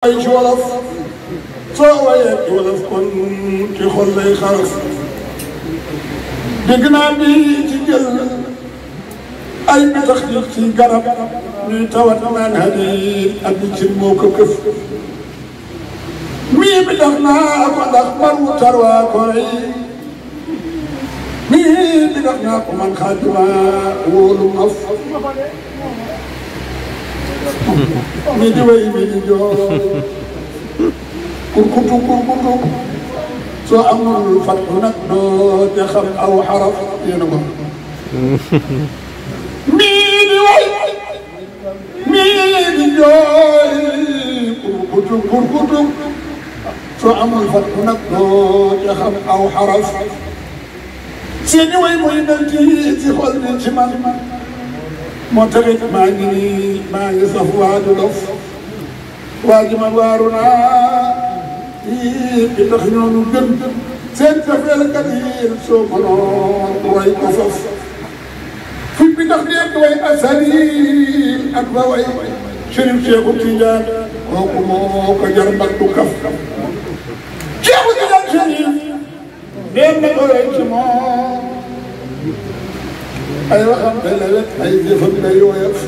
ay ci wolof soo wayee ci wolof kon ci xol lay xaraf dégg naa bi ci jël ay bi tax ci garab ñuy tawat naan hadid ak ci moo ko këf mii bi tax naa ko ndax mar wu tarwaa ko rey mii bi tax naa ko man xaajuma wóolu maf mi di way mi di jooy kurkutu soo amul fattu nag doo te xam aw xaraf yéen a ko mii di way mii di jooy kurkutu soo amul fattu nag doo te xam aw xaraf seeni way mooy dal ci xol bi ci man moo taxit maa ngi saf waaju dof waaju ma waaru naa bi tax ñoonu gën seen cofeelkat yi soo mënoon way ko faf fi bi tax dee way asalin ak ba way Chérif Cheikhou Tidiane kooku moo ko jar mbag du kaf Cheikhou Tidiane Chérif dee na ko way ci moom ay waxam day lewet ay jëfam day woyof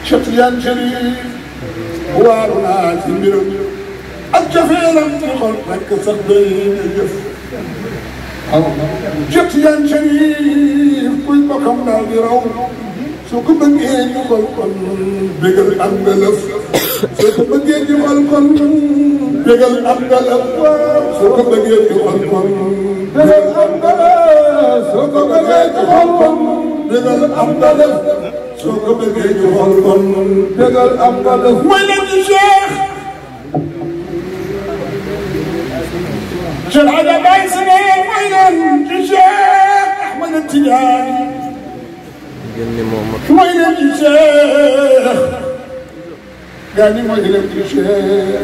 Cheikh Tidiane Chérif waaru naa ci mbiram ak cofeelam ci xol rekk sax day na jëf waaw Cheikh Tidiane Chérif kuy bokkam daal di raw soo ko bëggee ñu xol kon bégal am nga lëf soo ko bëggee ñu xol kon bégal am nga lëf soo ko bëggee ñu xol kon bégal am nga lëf soo ko bëggee ñu xol kon bégal am nga lëf soo ko bëggee ñu xol kon bégal am nga lëf mooy leen di Cheikh Cheikh Adja Baye si ne mooy leen di Cheikh Ahmed Tidiane mooy leen di Cheikh gaa ñi mooy leen di Cheikh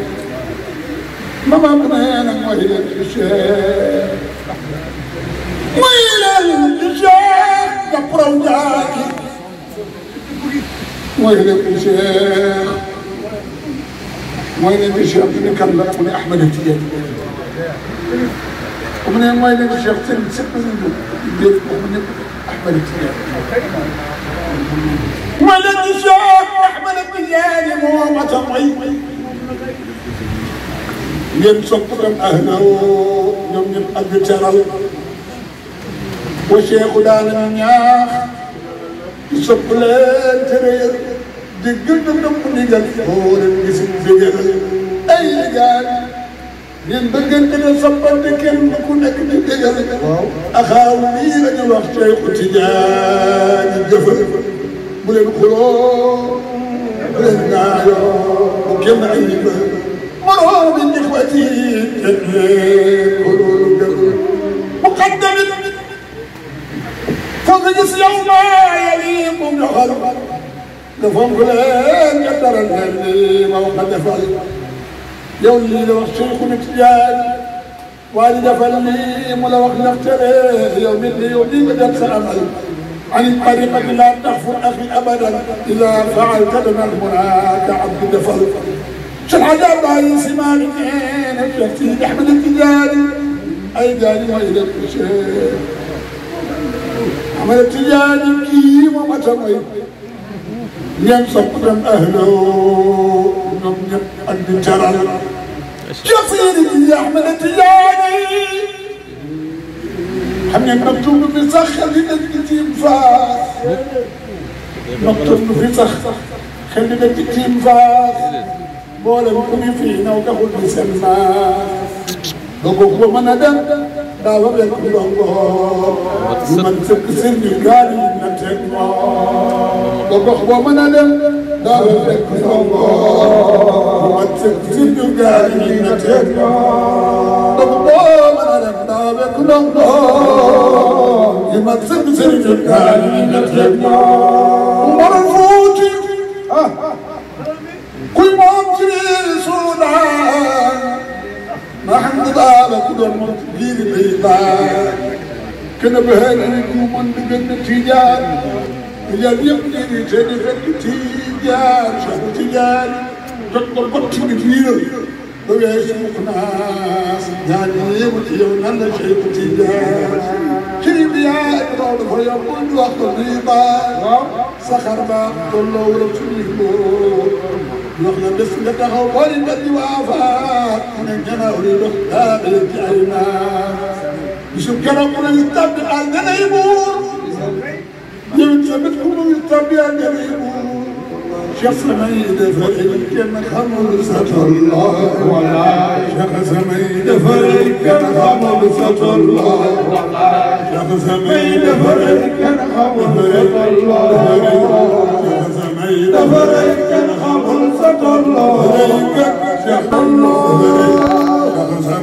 mama bu ne nag mooy leen di Cheikh mooy leen di Cheikh nga prow jaaki mooy leen di Cheikh mooy leen di Cheikh bu ne kan la mu ne Ahmed Tidiane mu ne mooy leen di Cheikh seen sëpp nañu dégg mu ne Ahmed Tidiane mooy leen di Cheikh Ahmed Tidiane moo mat a may ngeen sopp tam ahnaw ñoom ñëpp ak di teral wa Cheikhu daana ñaax di sopp leen teréer di gën a dëpp ndigal boo leen gis ndigal ay liggéey ngeen bëggante ne soppante kenn ku nekk di digal axaaw lii la ñu wax Cheikhu Tidiane jëfal bu leen xuloo bu leen ngaayoo bu kenn ay ndigal مروا من إخوتي قولوا قبل مقدم فوق يوم يليق بخلق نفهم كلام قدر الهلي وقد فعل يوم اللي لو الشيخ متجان والد فلي ملوك نفتري يوم اللي يودي بدل سأمل عن الطريقة لا تغفر أخي أبدا إذا فعلت لنا المنى كعبد دفل شو العذاب باي سماني انا شفتي احمد التجاري اي قال ما يدري شيء احمد التجاري كي وما تمي ينصب دم اهله نم قد جرى شفيري يا احمد التجاري حمي مكتوب في صخر للكتيم فاس مكتوب في صخر خلي الكتيم فاس boolem ku ñu fii naw taxul di seen maas dogo ko mën a dem daa ba bekk ndongo ñu man sëkk seen bi gaal yi na teg moo dogo ko mën a dem daa ba bekk ndongo ñu man sëkk seen bi gaal yi na teg moo dogo ko mën a dem daa ba bekk ndongo ñu man sëkk seen bi gaal yi na teg moo Umarul Fuuti kuy moom ci biir Suudaan Mahamdu Baaba ku doon moom ci biir Liibaan kenn bëgg na ku mën di gën a Tijaan Tijaan yëpp di te di fekk Tijaan Cheikh Tijaan تكبر بطي كثيرة بغيش مقناس يعني يبكي ونال شيء تجاه شريب يا إبراهيم فيقول وقت الريبة سخر ما طلوا ورسوله يخلى بسم تخوّل النبي وآفات من جنى أريد لا بالجعلنا يشوف كرمنا يتبع عندنا يمور يمتبتكم يتبع عندنا يمور شخص ميد فريق كان خمر ستر الله شخص ميد فريق كان خمر ستر الله شخص ميد فريق كان خمر ستر الله شخص ميد فريق كان خمر ستر الله شخص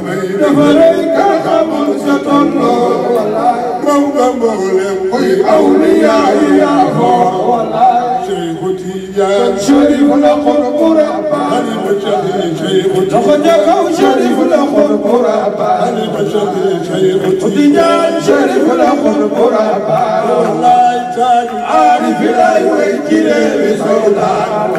ميد فريق كان خمر ستر الله روضة مغلق أولياء يا فور شريف الأخر قرابا تخجقوا شريف الأخر قرابا تجان شريف الأخر قرابا والله تاج عارف لا يوجد بسودان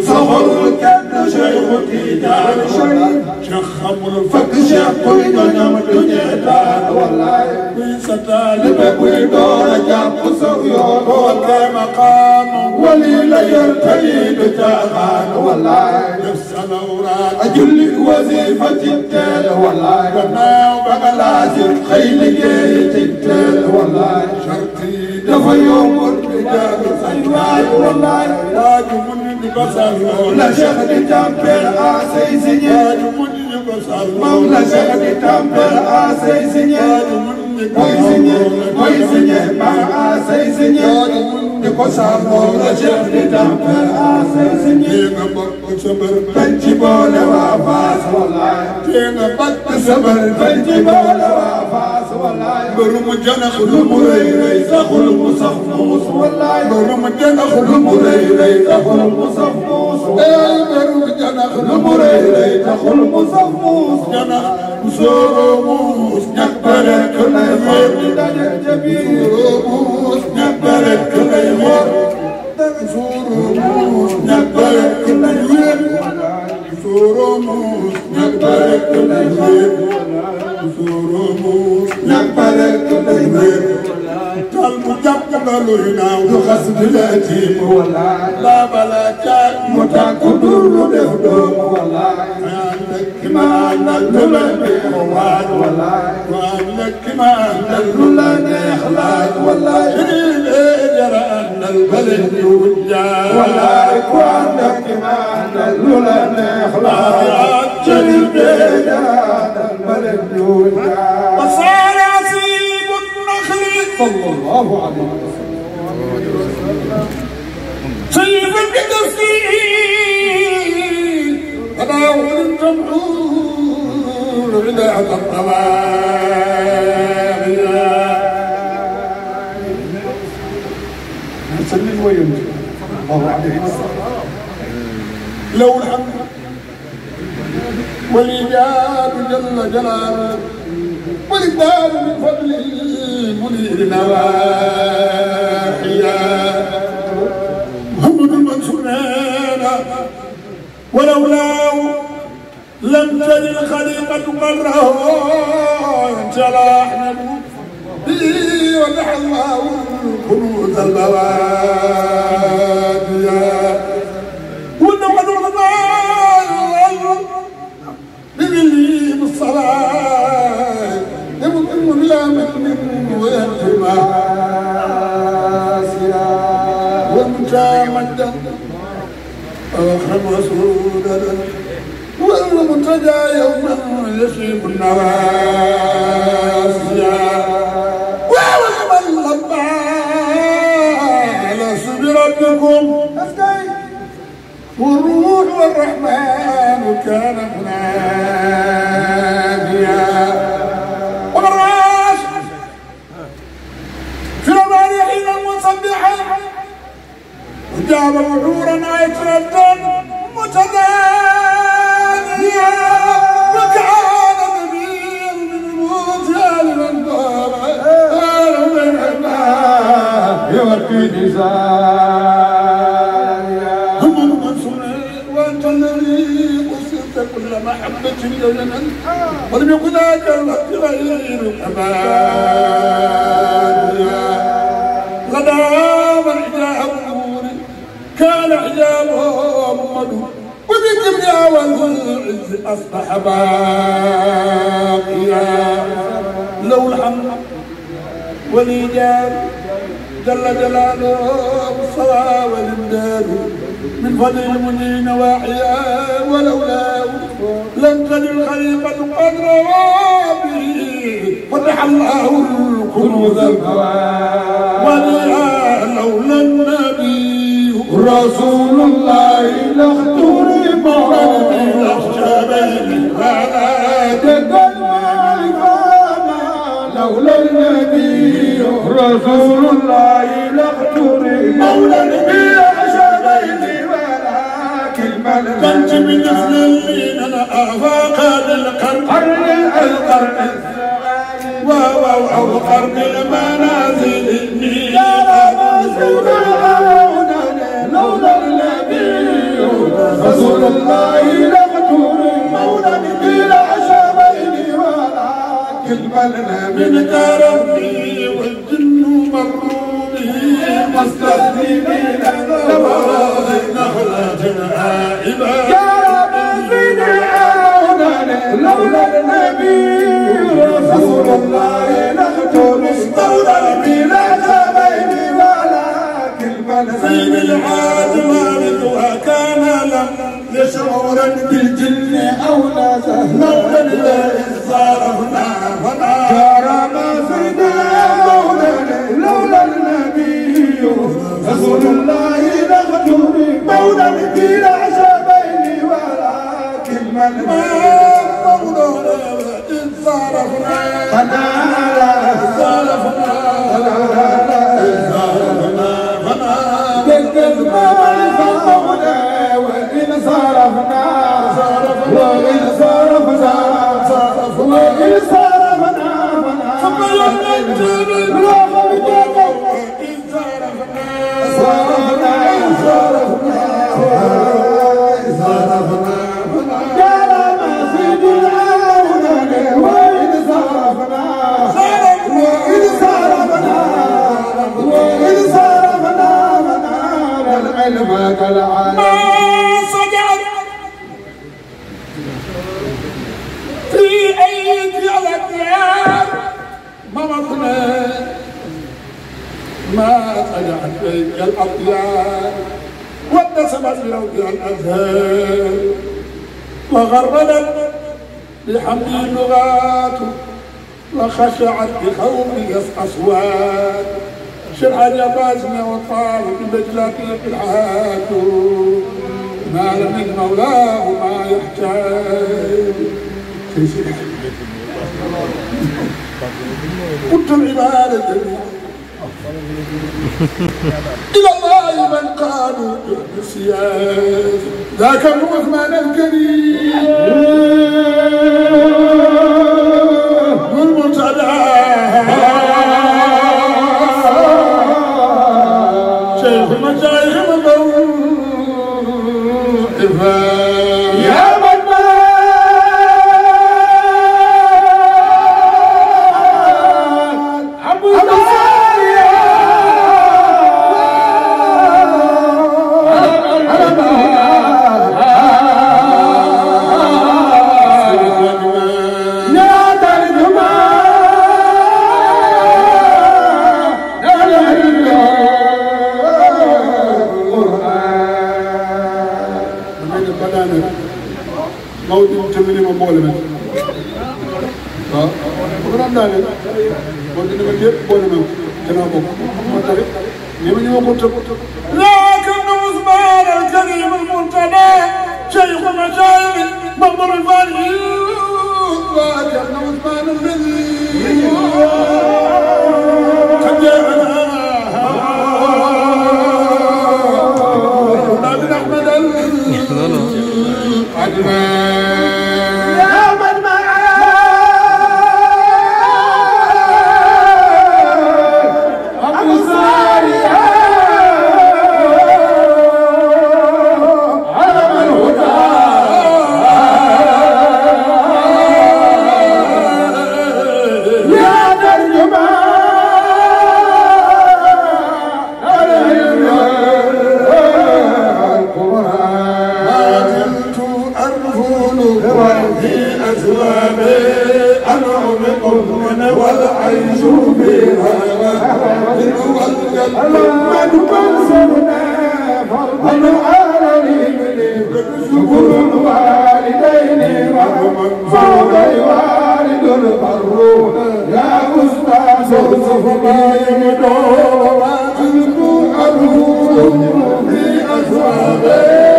صخر الكبد شيخ تجان شريف شخم الفك شيخ ويدنم الدنيا والله بيستال بقويدون جاب سويون وكمقام ولي لا يرتدي بتاخان والله نفس الأوراق أجل وظيفة التال والله كما وبقى لازم خيل جيت التال والله شرطي دفع يوم الرجال سيوان والله لا جمن ببصر لا شغل تنبر آسي سنيا مولا شغل تنبر آسي سنيا ويسنيا ما آسي سنيا نقصان مولا شغل تنبر آسي سنيا بنتي بولا وفاس والله صبر بنتي بولا وفاس والله برم جنخ لمريري تخل مصفوص والله برم جنخ لمريري تخل مصفوص برم جنخ لمريري تخل مصفوص جنخ سوروموس نكبرت كل يوم سوروموس نكبرت كل يوم سوروموس نكبرت كل يوم سوروموس نكبرت كل يوم سوروموس نكبرت كل يوم المجبل لنا وخصم اليتيم والله لا بلاك متكبر لهدوم والله عندك ما نلل بإخوان والله وعندك ما نلل بإخلاق والله شريل جرى أن البلد يوجد والله وعندك ما نلل بإخلاق شريل جرى أن البلد يوجد وصار عصيب النخل صلى الله عليه وسلم سيف القدسي تداول الجمهور بداية الطواغية نسلم وينجي الله عليه وسلم لو الحمد والإيجاد جل جلاله والإقبال من فضله منير نواحيا محمد المنصورنا ولولاه لم تجد الخليقة قره انجلى أحمد به ونحوه كنوز البوادية ونحن الغمال بذله بالصلاة يمكن لا من ويهتما والمتامدا أخرم رسولا والمنتجى يوما يشيب النواسيا ومن لبى على سبيل ربكم والروح والرحمن كان مناديا والراس في رمال حين مصبحا وجاب وحورا عترة متدانيا وكان نبيا من الموت لمن ضاب من الماء يوكي نزايا هم المنصورين وصرت كل محبة يوما ولم يكن ذاك الوقت غيرك أبدا لدى من حجاب نوري كان حجابه محمد وبالكبرياء والعز أصبح باقيا له الحمد والإيجاب جل جلاله والصلاة والإمداد من فضل المنين واحيا ولولاه لم تجد الخليقة قدر به فتح الله الكنوز وليها لولا النبي رسول الله لاخترب الأخشبين فلا لولا النبي رسول الله لاخترب مولى بالأخشبين ولكن كنت بالنسل اللي انا افاق بالقرن او قرن المنازل يا رسول الله لولا النبي رسول الله لاخترب مولى بالأخشبين ولكن من كرمي والجن مروا به مستسلمين نخلة عائبة يا رب لولا النبي رسول الله نختم مولى بالأخشبين ولكن سيد العاد والدها كان لم يشعرا بالجن أو لا مولى الذي صارفنا فنا كرم سيدنا مولانا لولا النبي رسول الله نختم مولى بالأخشبين ولكن من مولانا إذ صارفنا فنا صارفنا تذكر ما فوقنا وإن صرفنا وإن صرفنا وإن صرفنا ثم ينجب الرغم إن صرفنا قال ما سيد العون وإن صرفنا وإن صرفنا وإن صرفنا العلم كالعالم ما صدعت في أيدي الأطيار مرضنا ما صدعت في أيدي الأطيار واتسمت بروضها الأزهار وغردت بحمد اللغات وخشعت بخوفي أصوات شرحا يبازنا وطال بمجلاتي في العهد ما لم من مولاه ما يحتاج قلت العبادة إلى الله من قالوا بالسياس ذاك ابن عثمان الكريم والمرتدى شيخ المشايخ موقفا يا من Mawdi tamini ma boole ma waaw bu ko daan daaneel moom dina ma yëpp boole ma gannaaw boobu moo tax ni ma ñu ma ko tëb لكن عثمان الكريم المرتضى شيخ المشايخ مقبول الفارغ لكن عثمان الذي قد جاءنا بن احمد العدنان يا من معاه ابو ساريه علم الهدى أسوابي أنعم قرن والعيش فيها والقلب من بلسنا فرضا على الإبن شكر الوالدين ومن فوق والد البر يا أستاذ فما يمدو وأنت أبو في أسوابي